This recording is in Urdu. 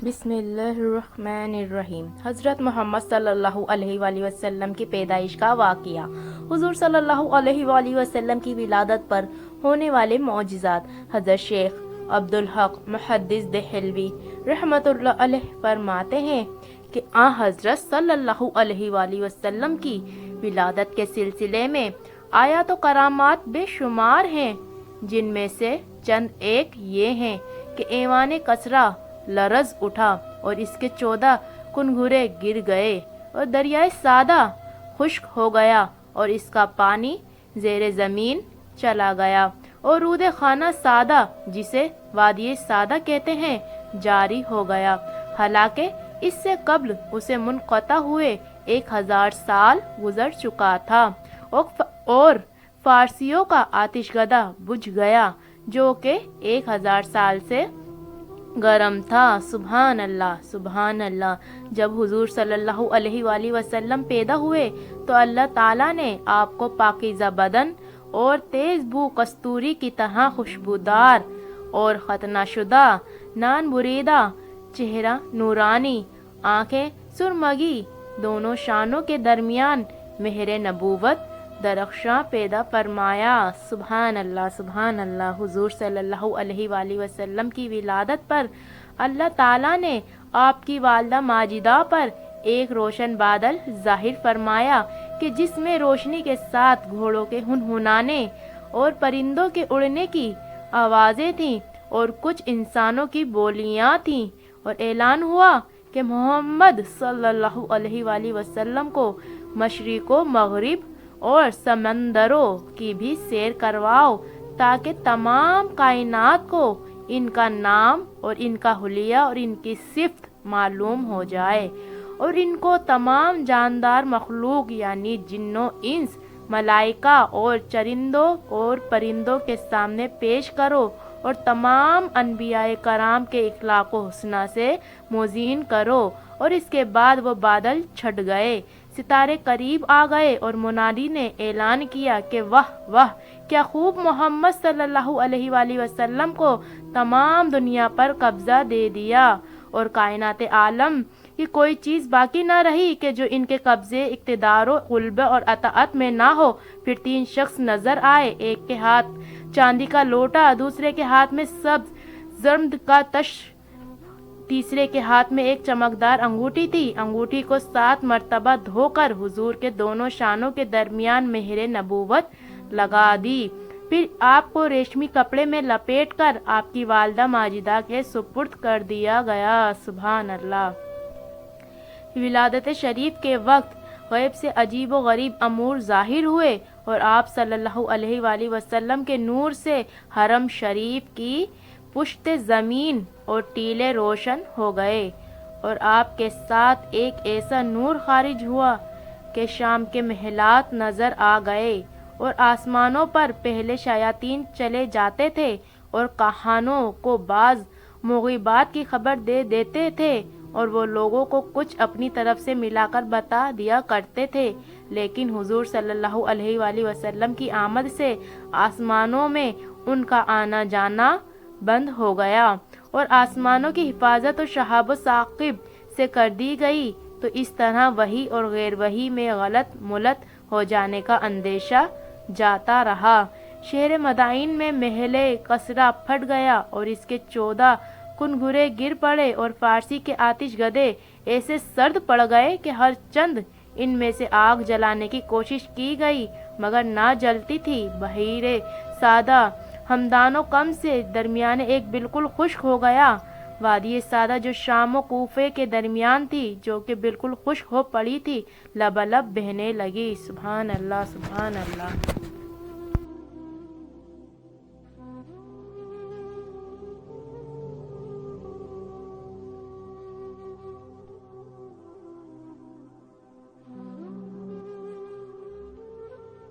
بسم اللہ الرحمن الرحیم۔ حضرت محمد صلی اللہ علیہ وآلہ وسلم کی پیدائش کا واقعہ۔ حضور صلی اللہ علیہ وآلہ وسلم کی ولادت پر ہونے والے معجزات۔ حضرت شیخ عبدالحق محدث دہلوی رحمۃ اللہ علیہ فرماتے ہیں کہ آن حضرت صلی اللہ علیہ وآلہ وسلم کی ولادت کے سلسلے میں آیات و کرامات بے شمار ہیں، جن میں سے چند ایک یہ ہیں کہ ایوان کسریٰ لرز اٹھا اور اس کے 14 کنگھرے گر گئے، اور دریائے سادہ خشک ہو گیا اور اس کا پانی زیر زمین چلا گیا، اور رود خانہ سادہ جسے وادی سادہ کہتے ہیں جاری ہو گیا، حالانکہ اس سے قبل اسے منقطع ہوئے 1000 سال گزر چکا تھا، اور فارسیوں کا آتش غدہ بجھ گیا جو کہ 1000 سال سے گرم تھا۔ سبحان اللہ، سبحان اللہ۔ جب حضور صلی اللہ علیہ وآلہ وسلم پیدا ہوئے تو اللہ تعالیٰ نے آپ کو پاکیزہ بدن اور تیز بو کستوری کی طرح خوشبودار اور ختنہ شدہ، نان بریدہ چہرہ، نورانی آنکھیں، سرمگی دونوں شانوں کے درمیان مہر نبوت درخشاں پیدا فرمایا۔ سبحان اللہ، سبحان اللہ۔ حضور صلی اللہ علیہ وآلہ وسلم کی ولادت پر اللہ تعالیٰ نے آپ کی والدہ ماجدہ پر ایک روشن بادل ظاہر فرمایا کہ جس میں روشنی کے ساتھ گھوڑوں کے ہنہنانے اور پرندوں کے اڑنے کی آوازیں تھیں اور کچھ انسانوں کی بولیاں تھیں، اور اعلان ہوا کہ محمد صلی اللہ علیہ وآلہ وسلم کو مشرق و مغرب اور سمندروں کی بھی سیر کرواؤ تاکہ تمام کائنات کو ان کا نام اور ان کا حلیہ اور ان کی صفت معلوم ہو جائے، اور ان کو تمام جاندار مخلوق یعنی جنوں، انس، ملائکہ اور چرندوں اور پرندوں کے سامنے پیش کرو، اور تمام انبیاء کرام کے اخلاق و حسنہ سے موزین کرو۔ اور اس کے بعد وہ بادل چھٹ گئے، ستارے قریب آ گئے، اور منادی نے اعلان کیا کہ واہ واہ، کیا خوب محمد صلی اللہ علیہ وآلہ وسلم کو تمام دنیا پر قبضہ دے دیا، اور کائنات عالم کی کوئی چیز باقی نہ رہی کہ جو ان کے قبضے، اقتدار و غلبہ اور اطاعت میں نہ ہو۔ پھر 3 شخص نظر آئے، ایک کے ہاتھ چاندی کا لوٹا، دوسرے کے ہاتھ میں سبز زرد کا تش، تیسرے کے ہاتھ میں ایک چمکدار انگوٹھی تھی۔ انگوٹھی کو 7 مرتبہ دھو کر حضور کے دونوں شانوں کے درمیان مہر نبوت لگا دی، پھر آپ کو ریشمی کپڑے میں لپیٹ کر آپ کی والدہ ماجدہ کے سپرد کر دیا گیا۔ سبحان اللہ۔ ولادت شریف کے وقت غیب سے عجیب و غریب امور ظاہر ہوئے، اور آپ صلی اللہ علیہ وآلہ وسلم کے نور سے حرم شریف کی پشت زمین اور ٹیلے روشن ہو گئے، اور آپ کے ساتھ ایک ایسا نور خارج ہوا کہ شام کے محلات نظر آ گئے، اور آسمانوں پر پہلے شیاطین چلے جاتے تھے اور کہانوں کو بعض مغیبات کی خبر دے دیتے تھے، اور وہ لوگوں کو کچھ اپنی طرف سے ملا کر بتا دیا کرتے تھے، لیکن حضور صلی اللہ علیہ وآلہ وسلم کی آمد سے آسمانوں میں ان کا آنا جانا بند ہو گیا، اور آسمانوں کی حفاظت و شہاب و ثاقب سے کر دی گئی، تو اس طرح وحی اور غیر وحی میں غلط ملت ہو جانے کا اندیشہ جاتا رہا۔ شہر مدائن میں محل کسریٰ پھٹ گیا اور اس کے 14 کنگھرے گر پڑے، اور فارسی کے آتش غدے ایسے سرد پڑ گئے کہ ہر چند ان میں سے آگ جلانے کی کوشش کی گئی مگر نہ جلتی تھی۔ بحیر سادہ ہمدان و کم سے درمیان ایک بالکل خشک ہو گیا۔ وادی سادہ جو شام و کوفے کے درمیان تھی، جو کہ بالکل خشک ہو پڑی تھی، لبالب بہنے لگی۔ سبحان اللہ، سبحان اللہ۔